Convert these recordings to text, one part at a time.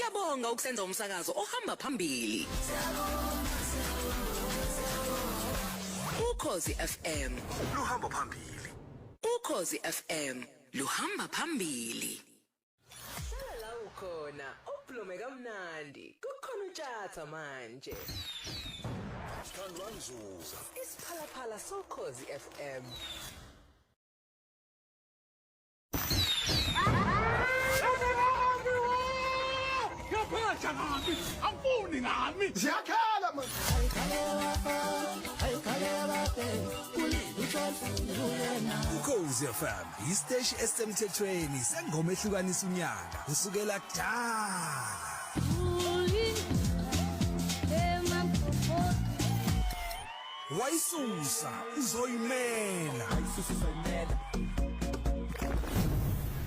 Siyabonga ukusenza umsakazo ohamba phambili. Ukhozi FM luhamba phambili. Ukhozi FM luhamba phambili. Sala ukhona ublume kamnandi kukhona utshatha manje. Sithandwa Nzuza. Isiphalaphala sokhozi FM. Yaphela ngami, angifuni ngami. Siyakhala manje. Ukhozi FM isteshi esemthethweni sengoma ehlukanisa unyaka kusukela kudala. Wayisusa uzoyimela.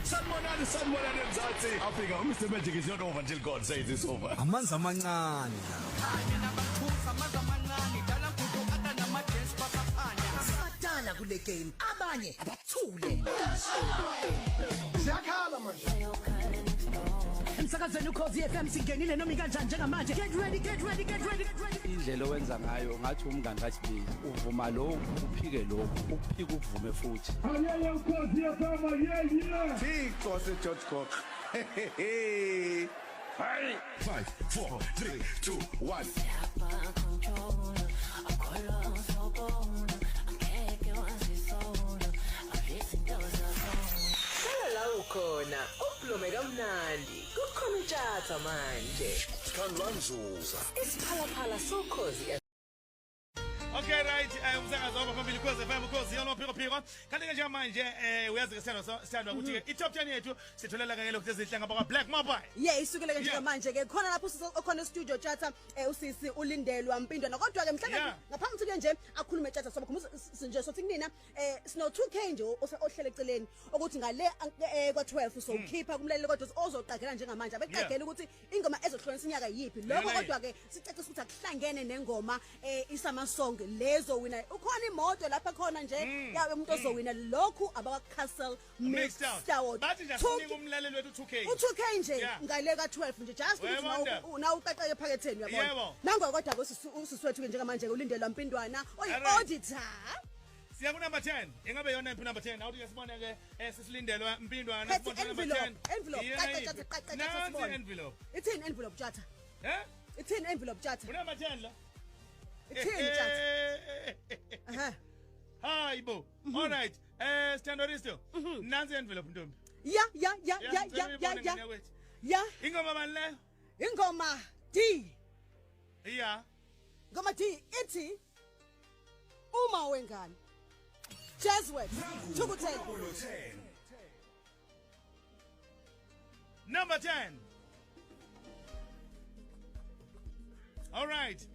Sanibonani Mzansi. Africa, Mr. Magic is not over until God says it's over. Amanzi amancane. Sadala kule game abanye abathule. Siyakhala manje. Emsakazweni ukhozi FM singenile noma kanjani njengamanje. Get ready. Indlela owenza ngayo ngathi umngani kaSibili uvuma lo uphike lo ukuphika uvume futhi Ayaya ukhozi yafama yeah. Thixo se George Cook. Hey. 5 4 3 2 1. Sala ukhona ublume kamnandi kukhona utshatha manje. Sithandwa Nzuza. Isiphalaphala sokhozi FM. Okay right umsakazo waba phambili Ukhozi FM Ukhozi yona phiko kanti ke njengamanje uyazi ke sithandwa ukuthi ke i-top 10 yethu sitholela kanye lokho ezihlanga bakwa Black Mobile isukele ke njengamanje ke khona lapho okhona studio chatha usisi ulindelwa Mpindwa kodwa ke mhlawumbe ngaphambi kuke nje akhulume chatha soba khumbuza nje sothi kunina sino 2K nje ohlele eceleni ukuthi ngale kwa 12 so ukhipha kumlaleli kodwa ozoqagela njengamanje abeqagela ukuthi ingoma ezohlonisa inyaka yipi lokho kodwa ke sicacisa ukuthi akuhlangene nengoma isama song lezo wina ukhona imoto lapha khona nje yawe umuntu ozowina lokhu abaka Castle Mixed Award bathi nje asinika umlaleli wethu 2K u2K nje ngale ka 12 nje just ukuthi na uqaqeke ephaketheni uyabona nango kodwa usiswethu njengamanje ulindelwa Mpindwana oyi auditor siya ku number 10 ingabe yona imphi number 10 awuthi ke sibone ke sisilindelwa Mpindwana sibone number 10 envelope ithini envelope chatha ithini envelope chatha number 10 la ithini chatha hayibo all right standoristo nansi envelope ntombi ya ingoma mani leyo ingoma D iya ngoma D ithi uma wengane Jazzworks Thukuthela number 10 all right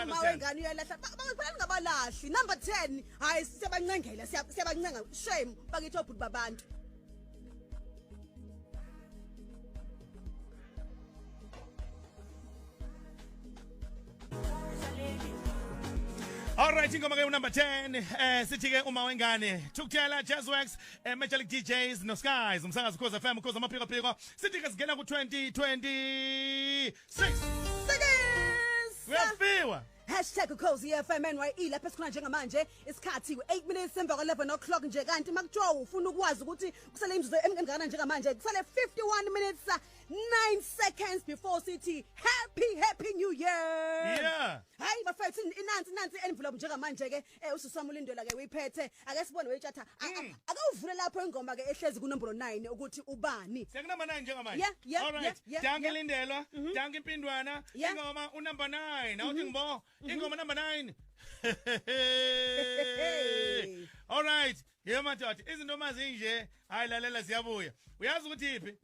Uma wengane uyalahla bakuphela ngabalahli number 10 hayi siyabancengela siyabancenga shame bakithi obhuti babantu all right ingoma ke number 10 sithi ke uma wengane Thukuthela Jazzworks Major DJs no Skies umsakazo Ukhozi FM Ukhozi amaphiko sithi ke singena ku 2026 uyafiwa #Ukhozi FM NYE lapha esikhona njengamanje isikhathi ku8 minutes emva kwa 11 o'clock nje kanti makuthiwa ufuna ukwazi ukuthi kusele imzuzu emingakana njengamanje kusele 51 minutes 9 seconds before city happy new year hayi bafethu inansi envelope njengamanje ke usisama ulindelwa ke uyiphethe ake sibone wechatha ake uvule lapho ingoma ke ehlezi ku number 9 ukuthi ubani sekunumber 9 njengamanje all right danke lindelwa danke Mpindwana ingoma unumber 9 awuthi ngibo ingoma number 9 all right madoda izinto mazinje hayi lalela siyabuya uyazi ukuthi iphi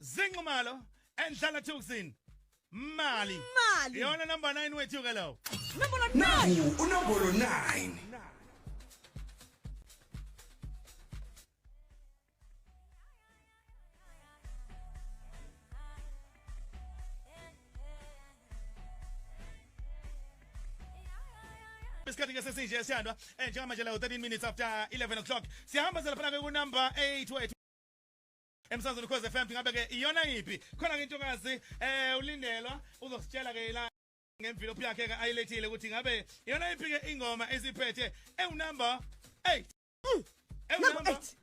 Zinqumalo endlala Thukusini Mali yona number 9 wethu ke lo number 9 Unombolo 9 Isikhathi ke sesinje siyandwa njengamanje la 13 minutes after 11 o'clock sihamba lapha ku number 8 wethu emsazweni Ukhozi FM ngabe ke iyona yipi khona ke intokazi ulindelwa uzositshela ke la ngemvilophi yakhe ke ayilethile ukuthi ngabe iyona yipi ke ingoma esiphethe number 8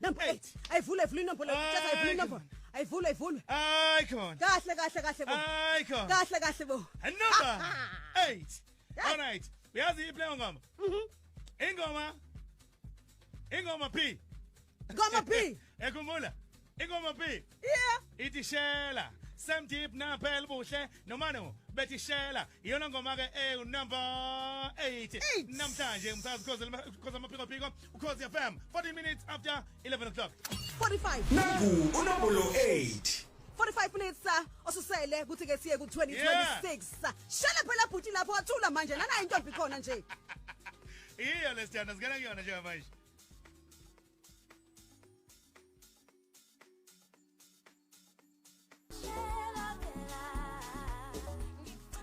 number 8 ayivule inombolo tjatha ayivule inombolo ayivule ay khona kahle bo ay khona kahle bo number 8 all right uyazi iplay ngoma ingoma P ngoma P ekhumbula ingoma P yeah ithi shela Sam Deep na phela buhle nomano bethi shela iyona ngoma ke number 8 namhlanje umsakazi Ukhozi amaphiko Ukhozi FM 40 minutes after 11 o'clock 45 Nangu unombolo 8 45 minutes osusele kuthi ke siye ku 2026 shela phela bhuti lapho wathula manje nana intombi khona nje iyo lesithanda singena kuyona nje manje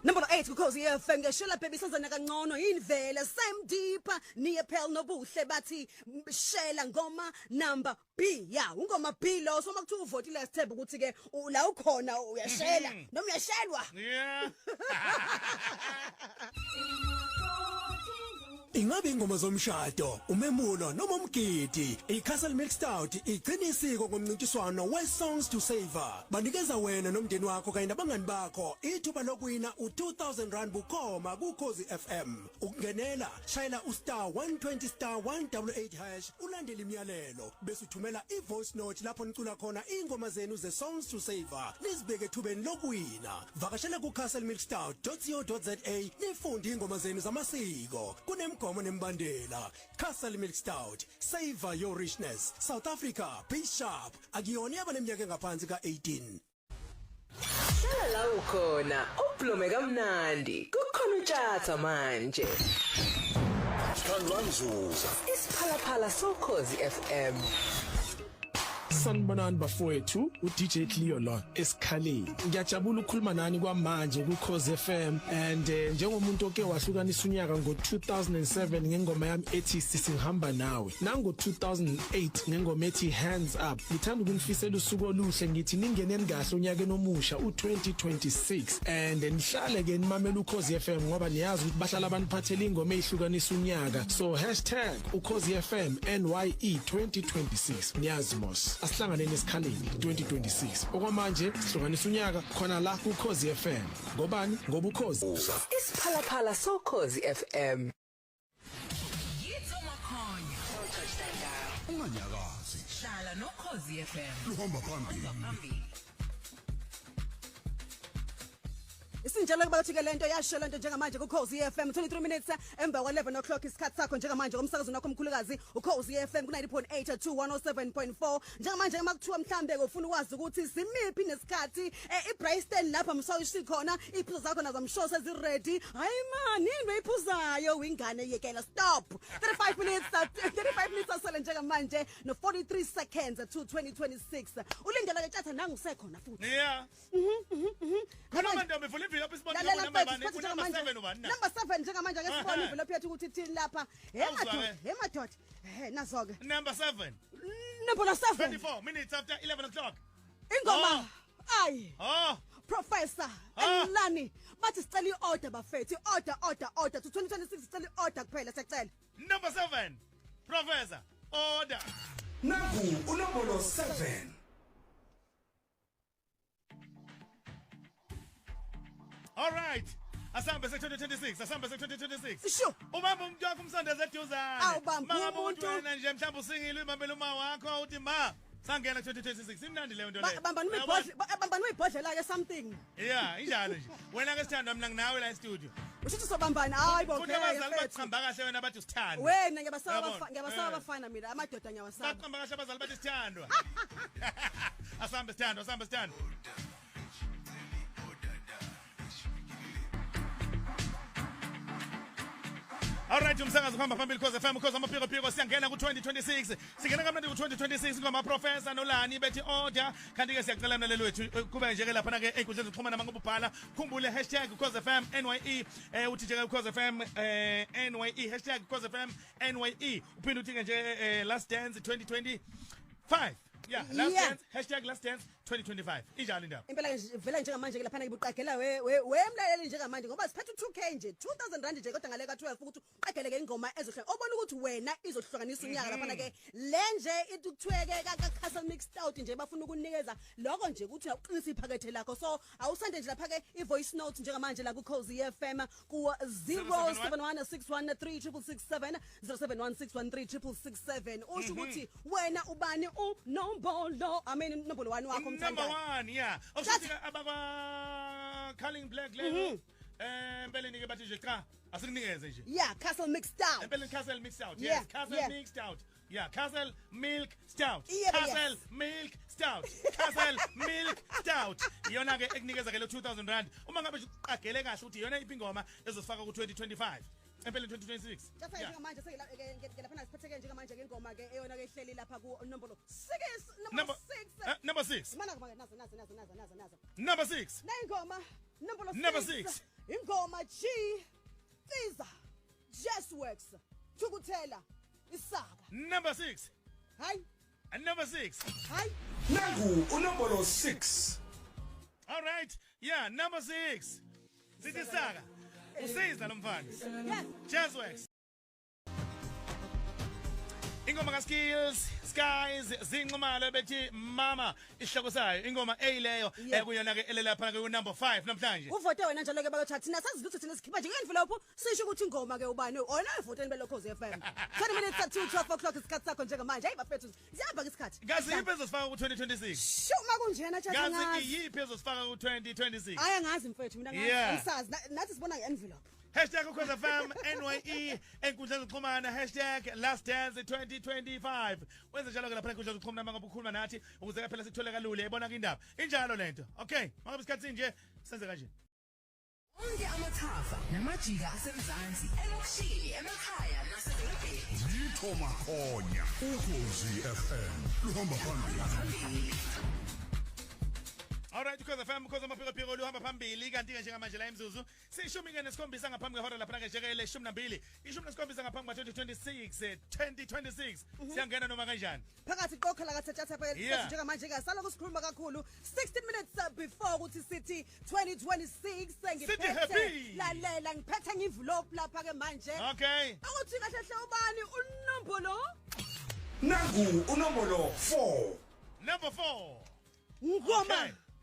Number 8 Ukhozi FM ngeshela baby senzana kangcono indvele Sam Deep niye phela nobuhle bathi shela ngoma number B ya ungoma B lo soma kuthiwa uvotile sithemba ukuthi ke la ukhona uyashela noma uyashelwa yeah Ingabe ingoma zomshado, umemulo noma umgidi, iCastle Milk Stout igcina isiko ngomncintiswano we-Songs to Savor. Banikeza wena nomndeni wakho kanye nabangani bakho ithuba lokuwina u2000 bukhoma kuKhozi FM. Ukungenela shayela *120*188# ulandele imiyalelo bese uthumela ivoice note lapho nicula khona ingoma zenu ze-Songs to Savor. Nizibeke ethubeni lokuwina. Vakashela kucastlemilkstout.co.za nifunde ingoma zenu zamasiko. Gomo nembandela Castle Milk Stout savor your richness South Africa be sharp akuyona abaneminyaka engaphansi ka18 Hlala la ukhona uBhlume kamnandi kukhona uTshatha manje Kanwanzuza Isiphalaphala soKhozi FM Sanibonani bafowethu uDJ Cleo lo esikhaleni ngiyajabula ukukhuluma nani kwamanje kuKhozi FM and njengomuntu oke wahlukanisa unyaka ngo2007 ngengoma yami ethi sisihamba nawe nango 2008 ngengoma ethi hands up ngithanda ukunifisela usuku oluhle ngithi ningeneni kahle unyaka nomusha u2026 and nihlale ke nimamela uKhozi FM ngoba niyazi ukuthi bahlala abaniphathela ingoma ehlukanisa unyaka so #uKhozi FM NYE 2026 niyazi mos asihlangane nesikhaleni 2026 okwamanje sihlukanisa unyaka khona la kuKhozi FM ngobani ngoba uKhozi Isiphalaphala soKhozi FM Yitho makhonya unganyakazi hlala noKhozi FM luhamba phambili Isinjalo kuba kuthi ke lento yashela into njengamanje kuKhozi FM 23 minutes emva kwa11 o'clock isikhathi sakho njengamanje ngomsakazo nakho omkhulukazi uKhozi FM ku 90.8 to 107.4 njengamanje emakuthiwa mhlambe ufuna ukwazi ukuthi simiphi nesikhathi iBryston lapha msawushi khona iphuzo zakho nazo mshose ezi ready hayi man yini iphuzayo wingane yekela stop 35 minutes asele njengamanje no 43 seconds to 2026 ulindela ke Tjatha nangusekhona futhi yeah khona manje befuna imvilophi isibone number 7 ubani na number 7 njengamanje ake sibone imvilophi yethu ukuthi ithini lapha madoda nazo ke number 7 number 7 24 minutes after 11 o'clock ingoma ay Professor Elani bathi sicela iorder bafethu order to 2026 sicela iorder kuphela siyacela number 7 Professor order Nangu unombolo 7 All right. Asambe se 2026. Sure. Ubamba umuntu wakho umsondeze eduzane. Mangabe umuntu wena nje mhlawumbe usingile ubambela uma wakho uthi ma sangena 2026. Imnandi leyo nto leyo. Bambani uyibhodlela ke something. Yeah, injalo nje. Wena ke sithandwa mina nginawe la e-studio. Ushithi sobambana hayi bo. Futhi abazali bachamba kahle wena bathi usithandwa. Wena ngiyabasaba abafana mina amadoda ngiyawasaba. Bachamba kahle abazali bathi sithandwa. Asambe sithandwa. Alright umsakazo kuhamba phambili Khozi FM Ukhozi amaphiko siyangena ku2026 singena kamnandi ku2026 ngoma Professor Nolani bethi order kanti ke siyacela mlaleli wethu kube nje ke lapha ke einkundleni zokuxhumana mangubhala khumbule #Ukhozi FM NYE uthi nje Ukhozi FM NYE #Ukhozi FM NYE uphinde uthi nje last dance 2025 Yeah, last dance, hashtag last dance 2025. Injalo indaba. Impela nje vela njengamanje ke lapha ngibuqagela wemlaleli njengamanje ngoba siphethe 2k nje 2000 rand nje kodwa ngale ka 12 ukuthi uqagele ke ingoma ezohla obona ukuthi wena izohlukanisa unyaka lapha ke lenje ituthweke ka Castle Mixed Out nje bafuna ukunikeza lokho nje ukuthi uqinisa iphakethe lakho so awusande nje lapha ke ivoice note njengamanje la ku Cozy FM ku 0716136667 0716136667 usho ukuthi wena ubani uNombolo nombolo 1 wakho Number 1, yeah. Awushithi abakwa Calling Black level. Empeleni ke bathi nje cha, asikunikeze nje. Yeah, Castle Mixed Out. Empeleni Castle Mixed Out. Yeah, Yes, Castle yeah. Mixed Out. Yeah, Castle Milk Stout. Yeah, Castle yes. Milk Stout. Castle Milk Stout. Iyona ke ekunikeza ke lo 2000 rand. Uma ngabe uqagele kahle ukuthi iyona ipingoma ezosifaka ku 2025. Empeleni 2026. Just like njengamanje lapha nasiphatheke njengamanje ke ingoma ke eyona ke ihleli lapha ku nombolo 6 number 6. Number 6. Mana nazo. Number 6. Nayingoma nombolo 6. Number 6. Ingoma G Fiza Just Works Thukuthela Isaka. Number 6. Hayi. And number 6. Hayi. Nangu unombolo 6. All right. Yeah, number 6. Sithi Saka. Usiza lo mfana. Yes. Jazzworks. Ingoma ka Skills, Skies, Zinqumalo bethi mama isihloko sayo. Ingoma A leyo ekuyona ke elelapha ke number 5 namhlanje. Uvote wena njalo ke bakuthatha thina sazi ukuthi thina sikhipha nje envelope sisho ukuthi ingoma ke ubani ona ivoteni belo Cozy FM. 20 minutes to 12 o'clock isikhathi sakho njengamanje. Hayi bafethu. Siyahamba ke isikhathi. Gazi yiphi ezosifaka ku 2026? Shuma kunjena tjatha ngazi. Gazi yiphi ezosifaka ku 2026? Aya ngazi mfethu mina ngazi. Ngisazi nathi sibona nge-envelope. Hashtag Ukhoza FM NYE enkundleni zokuxhumana hashtag last dance 2025 wenze njalo ke lapha enkundleni zokuxhumana ngoba ukhuluma nathi ukuze ke phela sithole kalule yabona ke indaba injalo lento okay manje isikhathi nje senze kanje Onke amathafa namajika asemzansi elokushini emakhaya nasedolobheni Yithoma khonya Ukhozi FM luhamba phambili. Alright because FM because amaphiko luhamba phambili kanti ke njengamanje la emzuzu sishumi ke nesikhombisa ngaphambi kwehora lapha ke njekele 12 ishumi nesikhombisa ngaphambi kwa 2026 siyangena noma kanjani phakathi qoqha la kathatha phela njengamanje ke sala kusikhuluma kakhulu 60 minutes before ukuthi sithi 2026 sengiphethe lalela ngiphethe ngienvelope lapha ke manje okay ukuthi kahle hle ubani unombolo Nangu unombolo 4. Number 4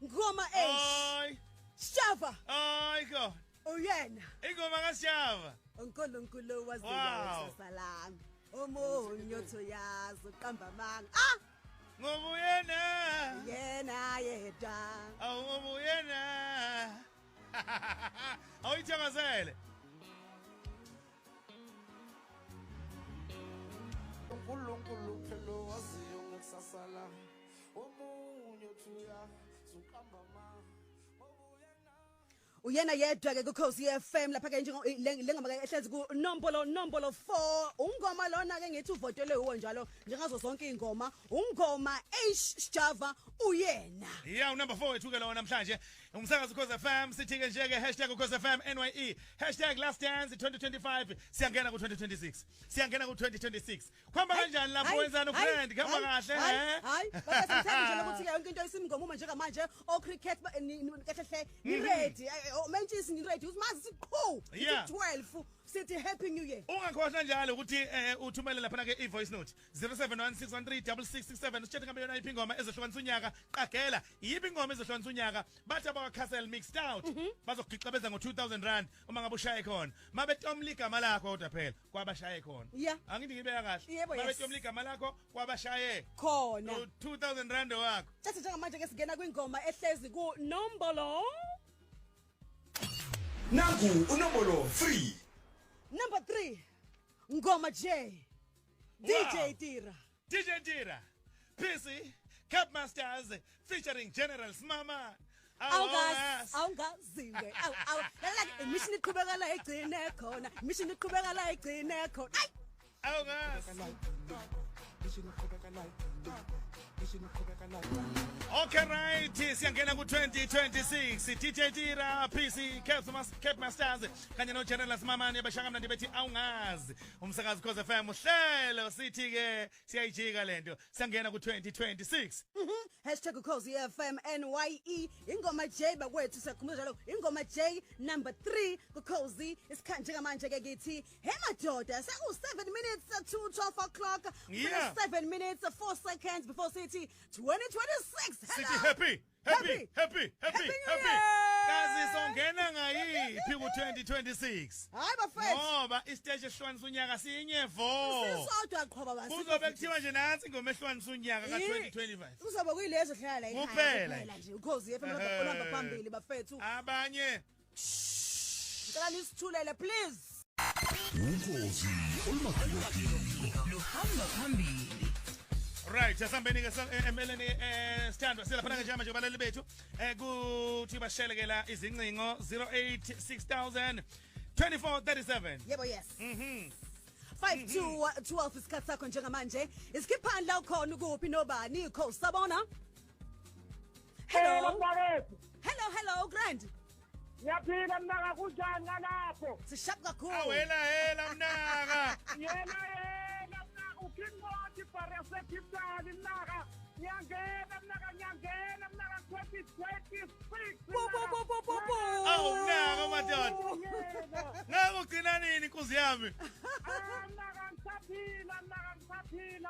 Ngoma A Shava go Uyena ingoma kaShava uNkulunkulu waziyo salam umunyo thoyazi uqamba amanga ngoba uyena yedwa ngoba uyena awuyithokozele uNkulunkulu phela waziyo ngekusasa lami umunyo thoyazi uqamba amanga uyena yedwa ke ku Cozy FM lapha ke njengoma ke ehlezi ku nombolo 4 ungoma lona ke ngithi uvotele uwo njalo njengazo zonke ingoma ungoma Java uyena yeah number 4 ethuke lo namhlanje umsakazo Cozy FM sithi ke nje ke #Cozy FM NYE #last dance 2025 siyangena ku 2026 siyangena ku 2026 khamba kanjani lapho wenzani friend khamba kahle hayi basathanda nje ukuthi ke yonke into isimngoma uma njengamanje o cricket kahle ni ready Manchester ni ready usimazi siqhu 12 sithi happy new year ungakhohlwa njalo ukuthi uthumele lapha ke ivoice note 0716136667 usithethe ngambe yona iphingoma ezohlukanisa unyaka qagela yipi ingoma ezohlukanisa unyaka bathi abaka Castle Mixed Out bazogicabeza ngo 2000 rand uma ngabe ushaye khona mabetomla igama lakho kodwa phela kwabashaye khona angithi ngibeka kahle mabetomla igama lakho kwabashaye khona 2000 rand wakho thatha njengamanje ke singena kwingoma ehlezi ku nombolo Nangu unombolo 3. Number 3 Ngoma J DJ Tira PC Cap Masters featuring General Smama awungaziwe lalela mission iqhubeka la igcine khona mission iqhubeka la igcine khona awungazi mission iqhubeka la Okay right, siyangena ku-2026 DJ Tira, PC, Cape Masters kanye noGeneral Simamane bashaka mnandi bethi awungazi umsakazi Khosi FM uhlelo sithi-ke siyayijika lento siyangena ku-2026 #Khosi FM NYE ingoma J bakwethu siyakhumbuza lokho ingoma J number 3 kuKhosi isikhathi njengamanje-ke kithi he madoda seku7 minutes to 12 o'clock 7 minutes 4 seconds before sithi 2026 sithi happy kazi songena ngayiphi ku-2026 hayi bafethu ngoba isiteshi ehlukanisa unyaka sinye vo sisodwa qhoba basi kuzobe kuthiwa nje nansi ingoma ehlukanisa unyaka ka-2025 kuzobe kuyilezo hlala la kuphela nje uKhosi FM olamba phambili bafethu abanye ngicela nisithulele please Ukhozi olumaphilo luhamba phambili. Right, asambeni ke emeleni sithandwa silaphana ke manje balali bethu kuthi bashelekela izincingo 086000 2437. Yebo yes. 5 to 12 isikhathi sakho njengamanje isikhiphani la ukhona ukuphi nobani Khosi sabona. Hello grand. Ngiyaphila mnaka kunjani ngalapho? Sishap kakhulu. Awela mnaka. Yena mnaka ukingoti parase kiptali mnaka. Nyangena mnaka 2026. Awu mnaka madoda. Ngabe ugcina nini inkosi yami? Mnaka ngisaphila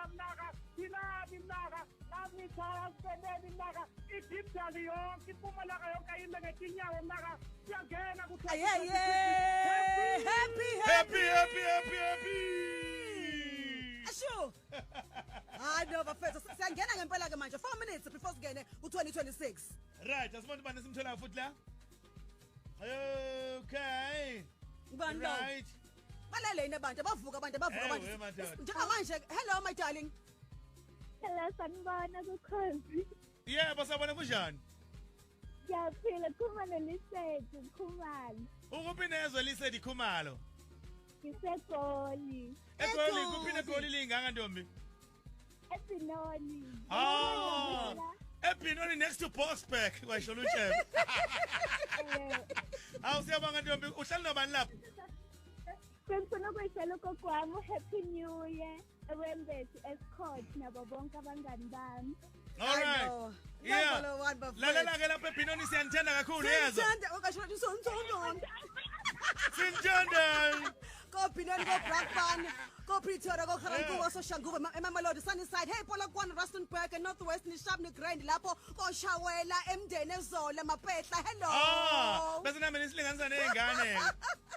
mnaka. Sinani mnaka. Ngithola sibendeni mnaka. Ikiptali yonke iPumalanga yonke ayime ngetinyawo mnaka. Siyangena ku happy. Asho. Hayi no bafethu siyangena ngempela ke manje 4 minutes before sigene ku2026. Right, asibona bani simthola futhi la. Okay. Ngibani lo? Right. Balele yini abantu bavuka njengamanje hello my darling. Hello sanibona kuKhosi. Yebo sabona kunjani? Ngiyaphila Khumalo Lisedi Khumalo. Ukuphi nezwe Lisedi Khumalo? Ngisegoli. Egoli kuphi negoli linganga ntombi? Ebinoni. Ebinoni next to Boxback kwasho uChef. Awusiyabanga ntombi uhlala nobani lapho? Sengifuna ukuyishela ugogo happy new year. Ewembethi escort nabo bonke abangani bami. All right. Yeah. Lalela ke lapha eBinoni siyanithanda kakhulu yezwa. Sithanda okasho ukuthi sonke. Sinjani? Go Binoni go Brakpan, go Pretoria go Garankuwa so Shanguve Mamelodi Sunnyside hey Polokwane Rustenburg and Northwest Nishabni Grand lapho go Shawela Emdeni eZola Mapetla hello. Bese nami nisilinganisa nezingane.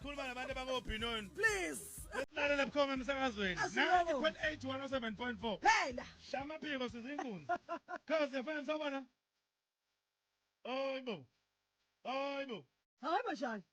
Khuluma nabantu bako Binoni. Please. Lalela bukhoma emsakazweni. Naku 8.7.4. Phela. Shamaphiko sizinkunzi. Khosi FM sabona. Oyibo. Hayi bashani.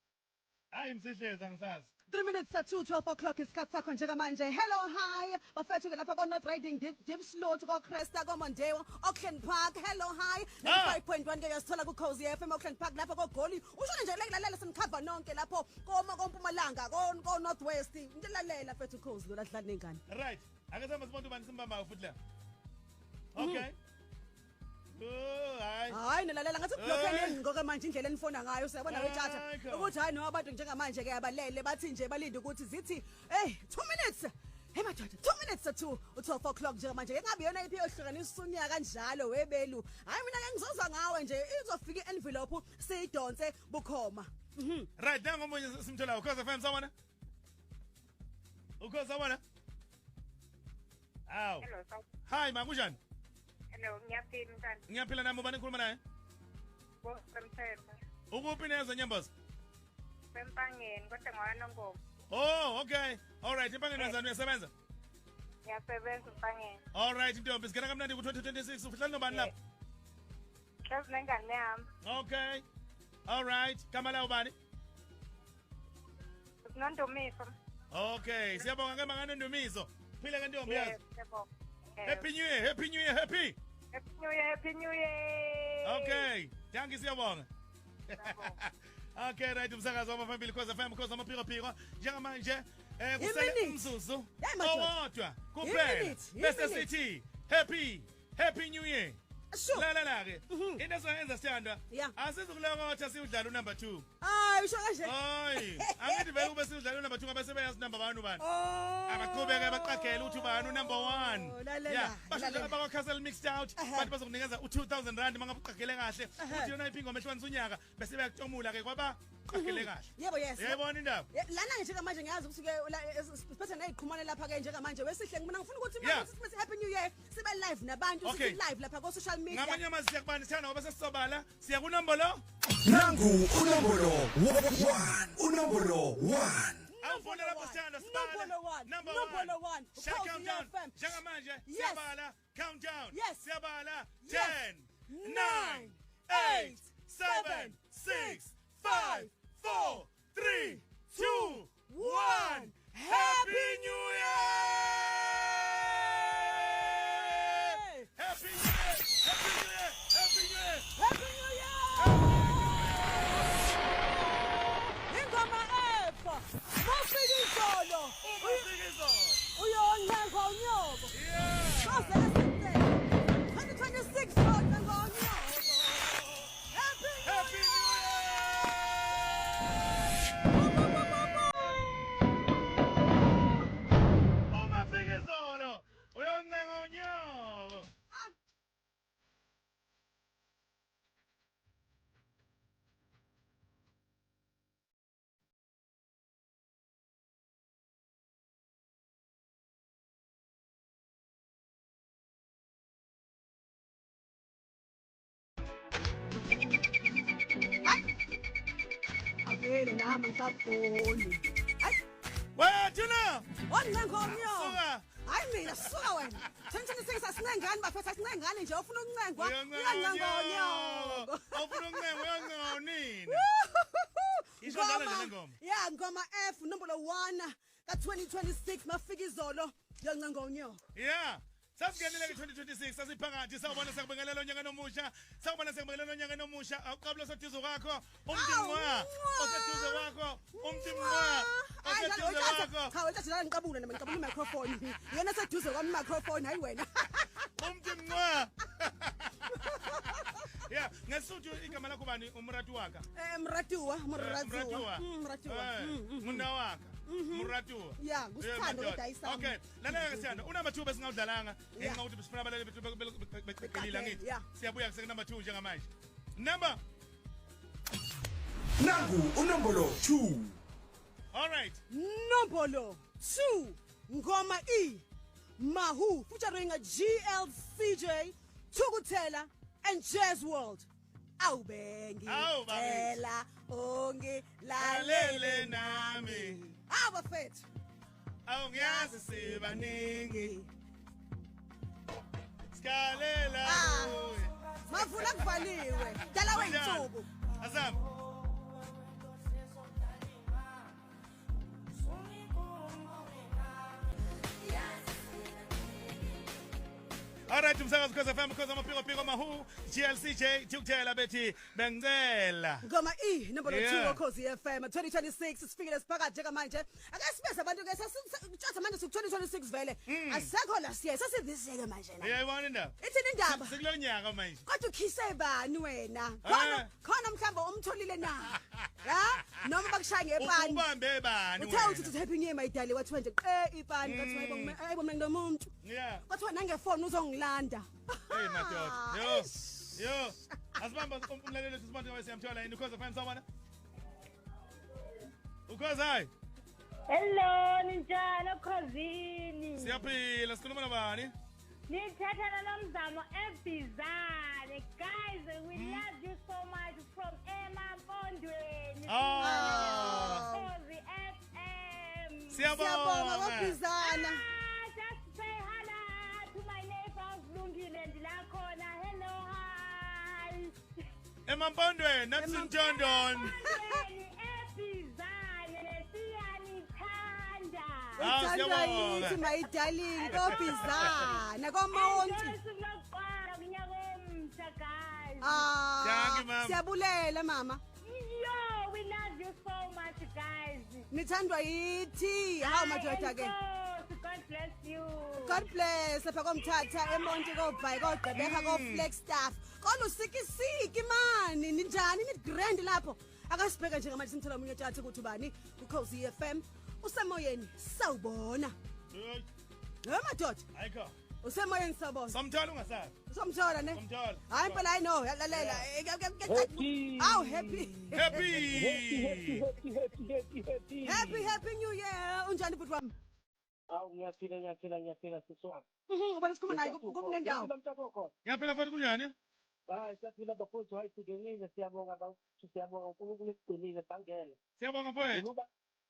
Hayi msihleza angisazi. 3 minutes to 12 o'clock isikhathi sakho njengamanje hello hi bafethu ke lapha ko North Riding Deep Slot ko Cresta ko Mondewo Auckland Park hello hi 95.1 ke yasithola ku Khosi FM Auckland Park lapha ko Goli usho nje lalela simkhava nonke lapho koma kompumalanga ko Northwest into lalela fethu Khosi lo lahlala nengane right ake samba sibona ubani simbamba futhi la okay hayi nalalela ngathi ublockeni ngoke manje indlela enifona ngayo siyabona wethatha ukuthi hayi no abantu njengamanje ke abalele bathi nje balinde ukuthi zithi 2 minutes hey madoda 2 minutes to 12 o'clock njengamanje ke ngabe yona iphi yohlukanisa unyaka kanjalo webelu hayi mina ke ngizoza ngawe nje izofika envelope siyidonse bukhoma right nangomunye simthola uKhosi FM sabona uKhosi sabona aw hi makunjani Hello, ngiyaphila mntana. Ngiyaphila nami ubani ngikhuluma naye? Bosemthemba. Ukuphi nezwe Nyamboza? Sempangeni kodwa ngwanongoma. Oh, okay. All right, impangeni wenzani uyasebenza? Ngiyasebenza empangeni. All right, ntombi sigena kamnandi ku2026 uhlala nobani lapha? Hlazi nengane yami. Okay. All right, kama la ubani? Sinondomiso. Okay, siyabonga ke mangane Ndumiso. Phila ke ntombi yazi. Yebo. Happy New Year, Happy New Year, happy. Happy New Year, Happy New Year. Okay, dankie siyabonga. Okay, right umsakazo wamafamily Khosi FM Khosi amaphiko njengamanje kusele umzuzu owodwa kuphela bese sithi happy Happy New Year. Sure. La ke. Into esenza sithanda. Asizukulokotha siudlala number 2. Hayi usho kanje. Hayi, angithi vele kube siudlala number 2 ngoba sebeyazi number 1 ubani. Abaqhubeke baqagela uthi ubani number 1. Yeah, basho abakwa Castle mixed out, bathi bazokunikeza u2000 rand mangabaqagele kahle. Uthi yona iphingo mehlwanisa unyaka bese beyakutomula ke kwaba qagele kahle. Yebo yes. Yayibona indaba. Lana nje manje ngiyazi ukuthi siphethe neziqhumane lapha ke njengamanje wesihle mina ngifuna ukuthi manje sithi happy new year sibe live nabantu sithi live lapha ku social media. Ngamanye amazwi siyakubani sithanda ngoba sesisobala siya kunombolo. Nangu unombolo 1. Unombolo 1. Awufuna lapho sithanda sibala. Number 1. Shaka countdown. Njengamanje siyabala countdown. Siyabala 10 9 8 7 6 5 4 3 2 1. Happy New Year! Happy New Year! Happy New Year! Happy New Year! Happy New Year! Ingoma efa. Mafika izolo. Mafika izolo. Uyoncenga unyoko. Yeah. Sazela sente. 2026 uyoncenga unyoko. Happy New Year! Abele nami ngisabhoni. Hayi. Wethu na. Oncenga unyoko. Suka. Hayi mina suka wena. 2026 asincengani bafethu asincengani nje ufuna ukuncengwa. Uyancenga unyoko. Ufuna ukuncengwa uyancenga nini? Ishondala nje ngoma. Yeah, ngoma F number 1 ka 2026 mafika izolo uyancenga unyoko. Yeah. Sasingenile ke 2026 sasiphakathi sawubona sekubingelela unyaka nomusha sawubona sekubingelela unyaka nomusha awuqabula soduzo kwakho umdimwa oseduze kwakho umdimwa oseduze kwakho cha wena njalo ngiqabula nami ngiqabula i-microphone yena seduze kwami microphone hayi wena umdimwa yeah ngesuthu igama lakho bani umratu waka mratuwa ngunda waka muratu yeah kusithanda kodwa ayisami okay lalela siyanda unumber 2 besingawudlalanga ngenxa ukuthi sifuna abalali bethu beqelila ngithi siyabuya ku number 2 njengamanje number Nangu unombolo 2. all right nombolo 2 ngoma E Mahu featuring a GLCJ Thukuthela and Jazz World awubengi ela onge lalele nami abafethu awungiyazi sibaningi skalela mavula kuvaliwe dala weyinsuku azam all right umsakazi Khosi FM because amaphiko Mahu GLCJ Thukuthela bethi bengicela ngoma E number 2 Khosi FM 2026 sifikile siphakathi njengamanje ake sibese abantu ke sasitshatha manje siku 2026 vele asekho la siye sasivizeke manje la uyayibona indaba ithini indaba sekulo nyaka manje kodwa ukhise bani wena khona mhlamba umtholile na ha noma bakushaya ngepani ubambe bani uthe uthi happy new year my darling wathi nje ipani bathi hayibo mina ngimuntu yeah bathi nangefoni uzongilanda hey madoda yo asibamba umlaleli lethu sibantu wayesiyamthola yini because FM sawubona ukwazi hayi hello ninjani Khosini siyaphila sikhuluma nabani nithatha nomzamo ebizane guys we love you so much from Emampondweni Khosi FM siyabonga wabizana just say hello to my neighbors Lungile ndilakhona hello hi Emampondweni nathi Ntondoni ebizane lesiyanithanda siyabonga my darling obizana komonti siyabulela mama yo we love you so much guys nithandwa yithi how madoda ke God bless you. God bless lapha komthatha eMonti koBhayi koGqebeka koFlagstaff. Kona usikisiki mani ninjani ni grand lapho. Akasibheka nje ngamanje simthola umunye tjatha ukuthi ubani uKhosi FM usemoyeni sawubona. Madoda. Ayikho. Usemoyeni sabona. Somthola ungasazi. Somthola ne? Somthola. Hayi phela I know yalalela. Aw happy. Happy new year. Unjani bhuti wami? Awu ngiyaphila siswami. Ubona sikhuluma naye kumle ndawo. Ngiyaphila futhi kunjani? Hayi siyaphila bafowethu hayi sigenile siyabonga uNkulunkulu esigcinile bangele. Siyabonga mfowethu.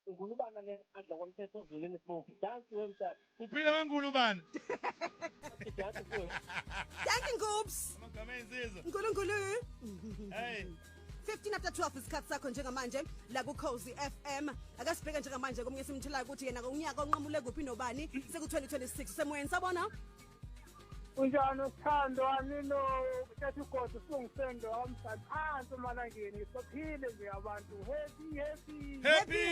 Ngulubana le adla kwamthetho odluleni sibovu. Dance wemthatha. Uphila kangulubani? Thank you Ngubs. Amagama ensizwa. Nkulunkulu. Hey. 15 after 12 isikhathi sakho njengamanje la ku Khosi FM. Akasibheka njengamanje komnye simthelayo ukuthi yena ngonyaka onqamule kuphi nobani seku 2026 semoyeni sabona. Unjani uthando anino kuthi ugodo singisendo amhlanje phansi emalangeni sophile nje abantu happy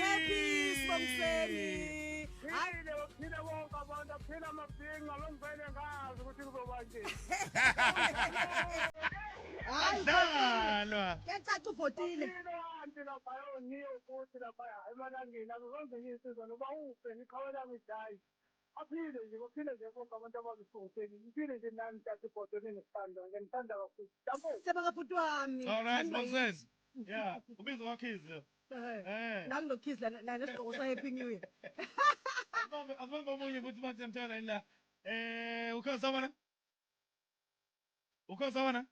sibongiseni. Phile wonke abantu phila amabhinga longivele ngazi ukuthi kuzoba nje. Adalwa. Yacaca uvotile. Abantu lapha yoniyo ukuthi lapha emalangeni akuzonke isizwe noba ufe nikhawela ngidayi. Aphile nje bonke abantu abazisongiseni. Ngiphile nje nami tata ibhodoni nesithando ngithanda kakhulu. Siyabonga bhuti wami. All right, Moses. Yeah, ubizwa wakhizi. Nami lokhizi la lesigqoko sa happy new year. Asibamba omunye futhi manje mthana la. Ukhosi sabona? Ukhosi sabona?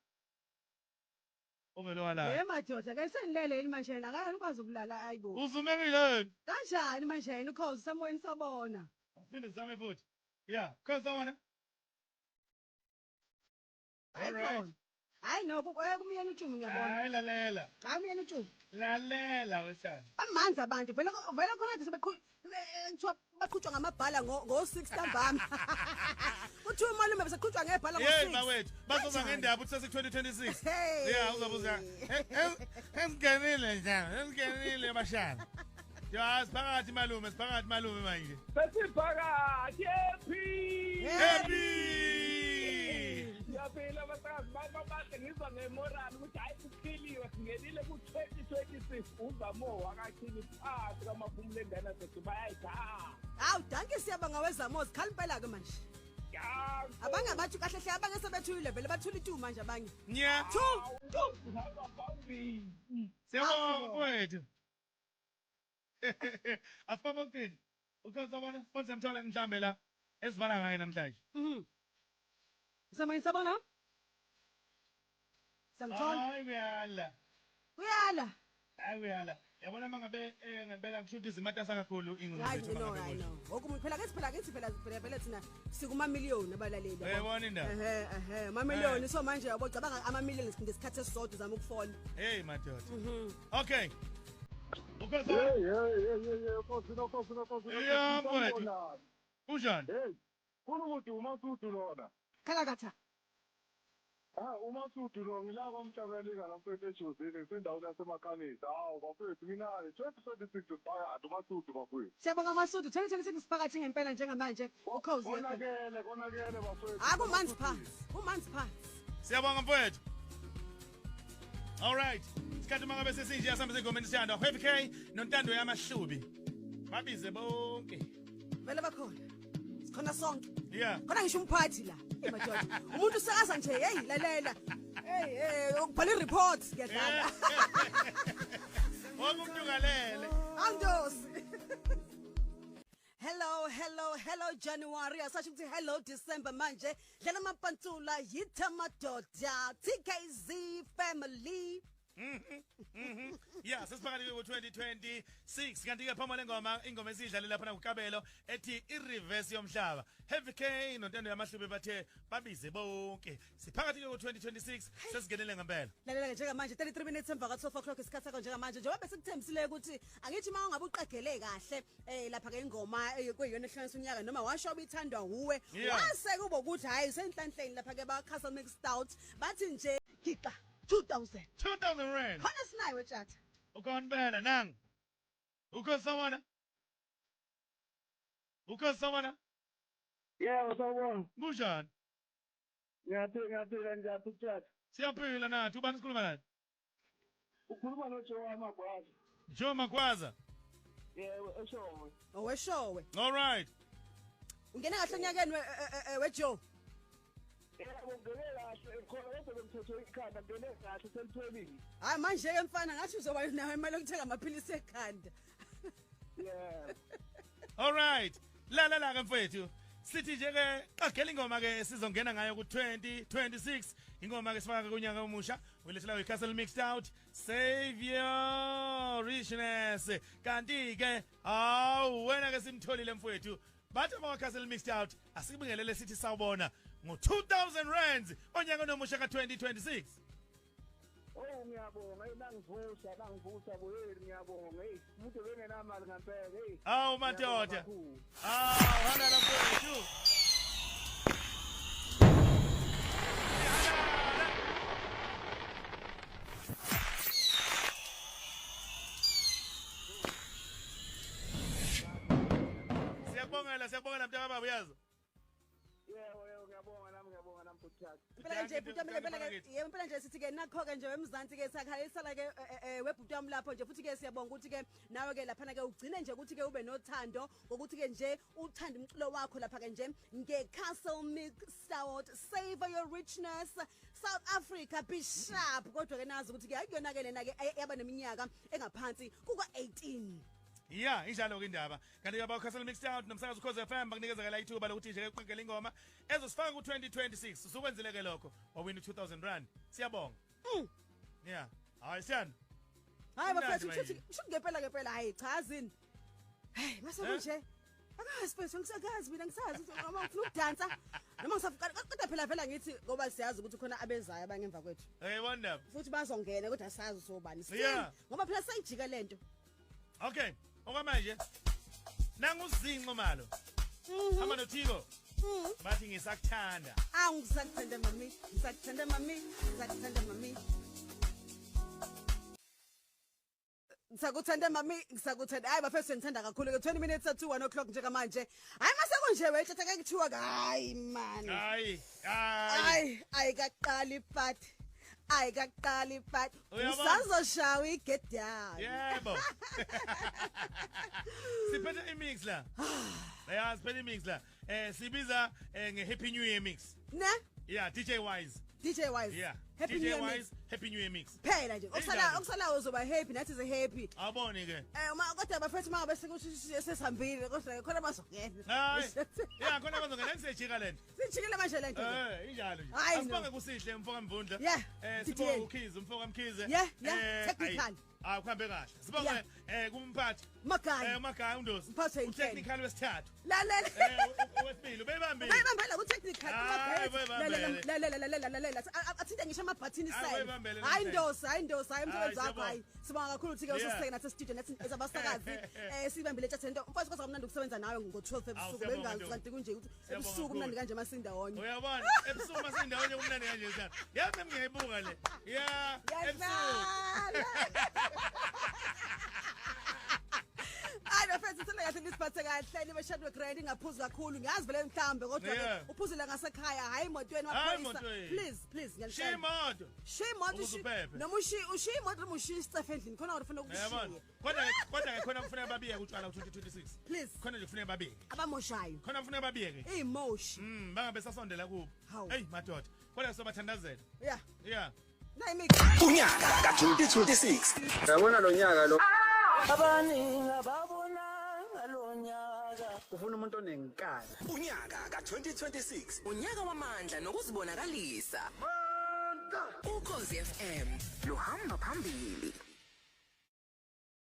Uvelo wala. Madoda ke senilele yini manje la akakho ukwazi ukulala ayibo. Uzumekile. Kanjani manje uKhosi semoyeni sabona. Phinde zame futhi. Yeah, ukhosi sabona? All right. Hayi no kumyeni uTshumi ngiyabona. Hayi lalela. Hayi umyeni uTshumi. Lalela wesana. Amanzi abantu vela khona nje baqhutshwa ngamabhala ngo6 ntambama. Uthi umalume beseqhutshwa ngebhala ngo6. Hey bawethu, bazoza ngendaba uthi sese 2026. Yeah, uzabuza. Engenile njalo, engenile bashana. Ya, siphakathi malume manje. Sesiphakathi happy. Yaphela abasazi bathi ngizwa ngemoral ukuthi hayi kuphiliwe singenile ku2026 uzamo wakakhini phakathi kwamaphumulo engane sethu bayayidala. Hawu danke siyabanga wezamo zikhali impela ke manje. Abangabathi kahle hle abangesebethule vele bathula itu manje abanye. Nya. Siyabonga mfowethu. Afamba kuthini? Ukuzobona fonse mthola mhlambe la esivala ngaye namhlanje. Semoyeni sabona? Samthola. Hayi uyala. Hayi uyala. Yabona mangabe ngempela kushuthi izimatasa kakhulu ingoma zethu mangabe. I know. Ngokumuntu phela ke phela thina sikuma million abalaleli. Uyabona indaba? Ma million so manje yabo cabanga ama million ngesikhathi esisodwa zama ukufona. Hey madoda. Okay. Ukhosi. Ukhosi. Yeah, mfowethu. Unjani? Kunomuthi uMasudu lona. Khalakatha. uMasudu lo ngila kwamhlabeleka lapho eJozini sendawo yasemakhanisa. Bafethu mina 2026 phakathi uMasudu bafethu. Siyabonga uMasudu 2026 phakathi ngempela njengamanje uKhosi. Konakele bafethu. Akumanzi phansi. Siyabonga mfowethu. All right. Sikhathi mangabe sesinje asambe sengomeni siyanda. Happy K nontando yamahlubi. Babize bonke. Vele bakhona. Sikhona sonke. Yeah. Khona ngisho umphathi la. Madoda. Umuntu usakaza nje hey lalela. Ukubhala ireports ngiyadlala. Womuntu ngalele. Andosi. Hello January asasho ukuthi hello December manje dlala amapantsula yitha madoda TKZ family. Yeah, sesiphakathi ku2026 kanti ke phama lengoma ingoma esidlale lapha kuKabelo ethi ireverse yomhlaba. Heavy K nontando yamahlubi bathe babize bonke. Siphakathi ku2026 sesingenele ngempela. Lalela njengamanje 33 minutes emva ka12 o'clock isikhathi sakho njengamanje njengoba besikuthembisile ukuthi angithi uma ungabe uqegele kahle lapha ke ingoma kuyiyona ehlanganisa unyaka noma washo ubithandwa uwe wase kuba ukuthi hayi senhlanhleni lapha ke ba Castle Mix Stout bathi nje giqa 2000 rand. Khona sinayo wethatha. Ukonibela nang. Ukhosi sabona? Yebo sawubona. Kunjani? Ngiyaphila njani Tjata? Siyaphila nathi ubani sikhuluma naye? Ukhuluma noJoe Magwaza. Joe Magwaza. Yebo eShowe. Oweshowe. All right. Ungena kahle nyakeni weJoe. Yebo ngene kahle khona kodwa bemthetho ikhanda ngene kahle seliphelile. Hayi manje ke mfana ngathi uzoba nawe imali yokuthenga amaphilisi ekhanda. Yeah. All right. La ke mfethu. Sithi nje ke qagela ingoma ke sizongena ngayo ku 2026 ingoma ke sifaka kunyaka omusha ulethela iCastle Mixed Out Save Your Richness kanti ke wena ke simtholile mfethu bathi ama Castle Mixed Out asikubingelele sithi sawubona ngo 2000 rands onyaka nomusha ka 2026. Oh ngiyabonga nangivusa boyeni ngiyabonga umuntu bengenamali ngempela Madoda hana la mfethu Siyabonga mntaka baba uyazi. Yebo ngiyabonga nami futhi. Impela nje impela nje sithi ke nakho ke nje wemzansi ke sakhalisela ke webhuti wami lapho nje futhi ke siyabonga ukuthi ke nawe ke lapha ke ugcine nje ukuthi ke ube nothando ngokuthi ke nje uthanda umculo wakho lapha ke nje ngeCastle Mixed Out Save Your Richness South Africa Bishop kodwa ke nazi ukuthi ke ayiyona ke lena ke yaba neminyaka engaphansi kuka 18. Yeah, injalo ke indaba. Kanti yaba Castle Mixed Out nomsakazo Khoze FM bakunikeza la ithuba lokuthi nje uqhaqela ingoma ezosifaka ku 2026. Usukwenzile ke lokho. Wawina 2000 rand. Siyabonga. Yeah. Hayi siyani. Hayi bafethu uthi ngempela hayi chazini. Hey, mase kunje. Akasiphethe ngisakazi mina ngisazi ukuthi uma ufuna ukudansa noma ngisafika kodwa phela ngithi ngoba siyazi ukuthi khona abezayo abangemva kwethu. Hey wonder. Futhi bazongena kodwa sazi sobani. Ngoba phela sayijika lento. Okay. Okwamanje nanguzinqo malo hamba noThiko bathi ngisakuthanda ngisakuthanda mami ngisakuthanda mami ngisakuthanda hayi bafethu ngithanda kakhulu ke 20 minutes to 1 o'clock nje manje hayi mase kunje wethatha ke kuthiwa hayi man hayi kaqali but ayikaqali but usazoshawa iget down. Yebo. Siphethe imix la. Yeah, siphethe imix la. Sibiza ngeHappy New Year mix. Ne? Yeah, DJ Wise. Yeah. Happy New Year mix. Happy New Year mix. Phela nje. Okusala uzoba happy nathi ze happy. Awubone ke. Uma kodwa bafethu uma bese kuthi sesihambile kodwa khona bazongena. Hayi. Yeah, khona bazongena nisejika lento. Sijikile manje lento. Injalo nje. Asibonge kusihle mfoka Mvundla. Sibonge uKhize mfoka Mkhize. Yeah, technical. Kuhambe kahle. Sibonge kumphathi. Magaya uNdosi. Technical wesithathu. Lalela. Wesibili ubebambile. Bayibambela ku technical lalela. Athinte ngisho amabhathini side. Hayi Ndosi, umsebenzi wakho hayi. Sibonga kakhulu ukuthi ke usiseke nathi studio nathi ezabasakazi. Sibambile thatha into. Mfowethu kodwa kumnandi ukusebenza nawe ngo12 ebusuku bengazi kanti kunje ukuthi ebusuku kumnandi kanje masinda wonke. Uyabona ebusuku masinda wonke kumnandi kanje sana. Yazi ngiyayibuka le. Yeah, ebusuku. Hayi bafethu sele kahle nisiphathe kahle nibe shadwe grind ingaphuzi kakhulu ngiyazi vele mhlambe kodwa uphuzile ngasekhaya hayi emotweni waphoyisa please ngiyacela shimoto noma ushimoto noma ushistef endlini khona ufuna ukushiya kodwa ke khona kufanele babike utshwala ku2026 please khona nje kufanele babike abamoshayo khona kufanele babike imoshi bangabe sasondela kubo hey madoda kodwa sobathandazela yeah unyaka ka2026 yabona lo nyaka lo abaningi ababona ngalonyaka ufuna umuntu onenkala unyaka ka2026 unyaka wamandla nokuzibonakalisa ukhozi FM luhamba phambili.